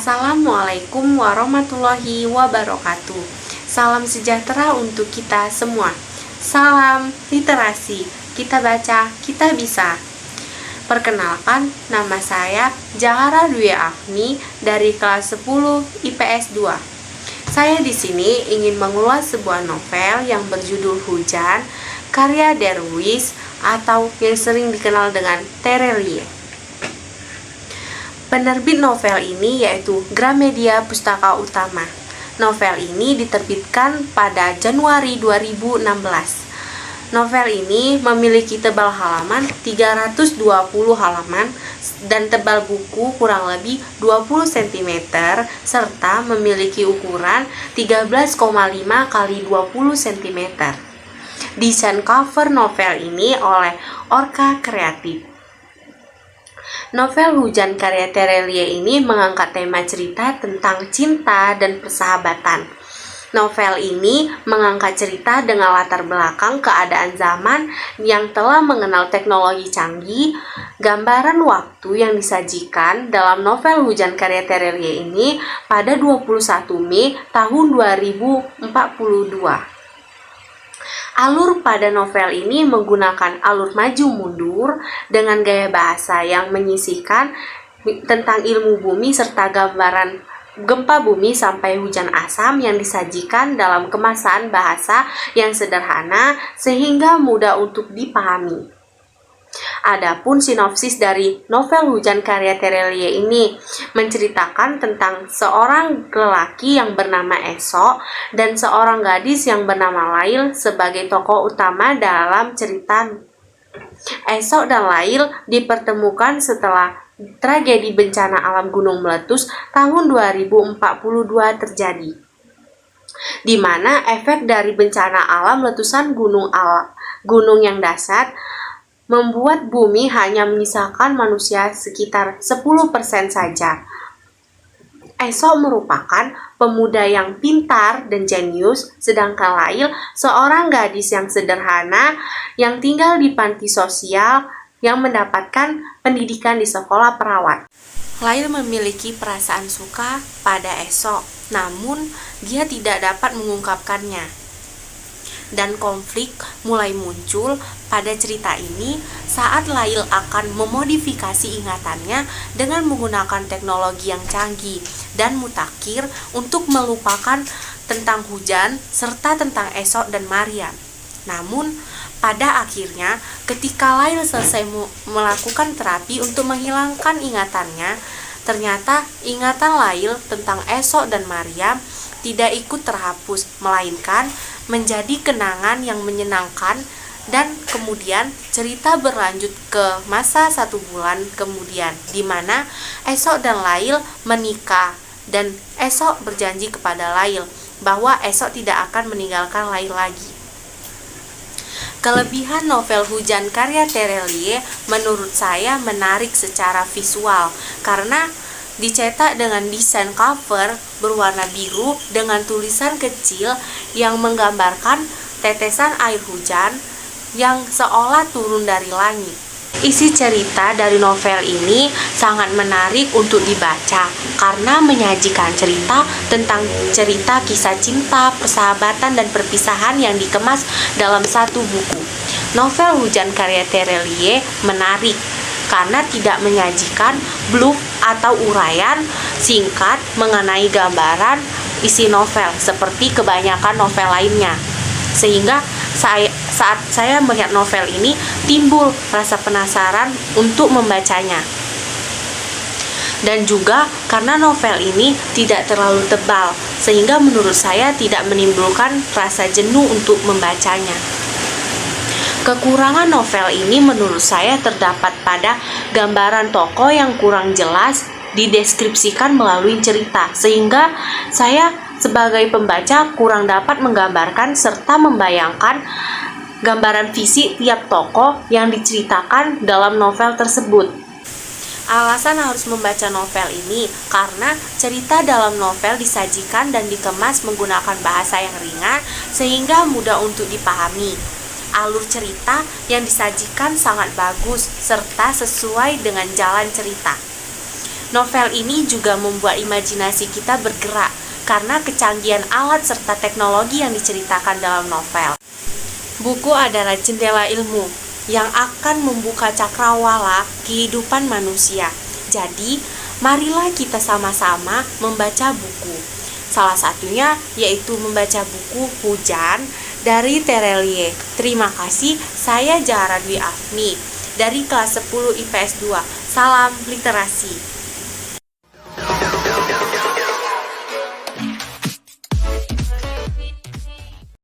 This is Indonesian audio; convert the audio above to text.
Assalamualaikum warahmatullahi wabarakatuh. Salam sejahtera untuk kita semua. Salam literasi. Kita baca, kita bisa. Perkenalkan, nama saya Zahara Dwi Afni dari kelas 10 IPS 2. Saya di sini ingin mengulas sebuah novel yang berjudul Hujan, karya Darwis atau yang sering dikenal dengan Terelie. Penerbit novel ini yaitu Gramedia Pustaka Utama. Novel ini diterbitkan pada Januari 2016. Novel ini memiliki tebal halaman 320 halaman dan tebal buku kurang lebih 20 cm serta memiliki ukuran 13,5 x 20 cm. Desain cover novel ini oleh Orca Kreatif. Novel Hujan karya Terelie ini mengangkat tema cerita tentang cinta dan persahabatan. Novel ini mengangkat cerita dengan latar belakang keadaan zaman yang telah mengenal teknologi canggih. Gambaran waktu yang disajikan dalam novel Hujan karya Terelie ini pada 21 Mei tahun 2042. Alur pada novel ini menggunakan alur maju mundur dengan gaya bahasa yang menyisihkan tentang ilmu bumi serta gambaran gempa bumi sampai hujan asam yang disajikan dalam kemasan bahasa yang sederhana sehingga mudah untuk dipahami. Adapun sinopsis dari novel Hujan karya Terelie ini menceritakan tentang seorang lelaki yang bernama Esok dan seorang gadis yang bernama Lail sebagai tokoh utama dalam cerita. Esok dan Lail dipertemukan setelah tragedi bencana alam gunung meletus tahun 2042 terjadi, di mana efek dari bencana alam letusan gunung yang dahsyat membuat bumi hanya menyisakan manusia sekitar 10% saja. Esok merupakan pemuda yang pintar dan jenius, sedangkan Lail seorang gadis yang sederhana yang tinggal di panti sosial yang mendapatkan pendidikan di sekolah perawat. Lail memiliki perasaan suka pada Esok, namun dia tidak dapat mengungkapkannya. Dan konflik mulai muncul pada cerita ini saat Lail akan memodifikasi ingatannya dengan menggunakan teknologi yang canggih dan mutakhir untuk melupakan tentang hujan serta tentang Esok dan Maryam. Namun pada akhirnya ketika Lail selesai melakukan terapi untuk menghilangkan ingatannya, ternyata ingatan Lail tentang Esok dan Maryam tidak ikut terhapus, melainkan menjadi kenangan yang menyenangkan. Dan kemudian cerita berlanjut ke masa 1 bulan kemudian, di mana Esok dan Lail menikah dan Esok berjanji kepada Lail bahwa Esok tidak akan meninggalkan Lail lagi. Kelebihan novel Hujan karya Terelie menurut saya menarik secara visual karena dicetak dengan desain cover berwarna biru dengan tulisan kecil yang menggambarkan tetesan air hujan yang seolah turun dari langit. Isi cerita dari novel ini sangat menarik untuk dibaca karena menyajikan cerita tentang cerita kisah cinta, persahabatan, dan perpisahan yang dikemas dalam satu buku. Novel Hujan karya Terelie menarik karena tidak menyajikan bluff atau uraian singkat mengenai gambaran isi novel seperti kebanyakan novel lainnya. Sehingga saat saya melihat novel ini timbul rasa penasaran untuk membacanya. Dan juga karena novel ini tidak terlalu tebal sehingga menurut saya tidak menimbulkan rasa jenuh untuk membacanya. Kekurangan novel ini menurut saya terdapat pada gambaran tokoh yang kurang jelas dideskripsikan melalui cerita, sehingga saya sebagai pembaca kurang dapat menggambarkan serta membayangkan gambaran visi tiap tokoh yang diceritakan dalam novel tersebut. Alasan harus membaca novel ini karena cerita dalam novel disajikan dan dikemas menggunakan bahasa yang ringan sehingga mudah untuk dipahami. Alur cerita yang disajikan sangat bagus serta sesuai dengan jalan cerita. Novel ini juga membuat imajinasi kita bergerak karena kecanggihan alat serta teknologi yang diceritakan dalam novel. Buku adalah jendela ilmu yang akan membuka cakrawala kehidupan manusia. Jadi, marilah kita sama-sama membaca buku. Salah satunya yaitu membaca buku Hujan dari Terelie. Terima kasih, saya Zahra Dwi Afni dari kelas 10 IPS 2. Salam literasi.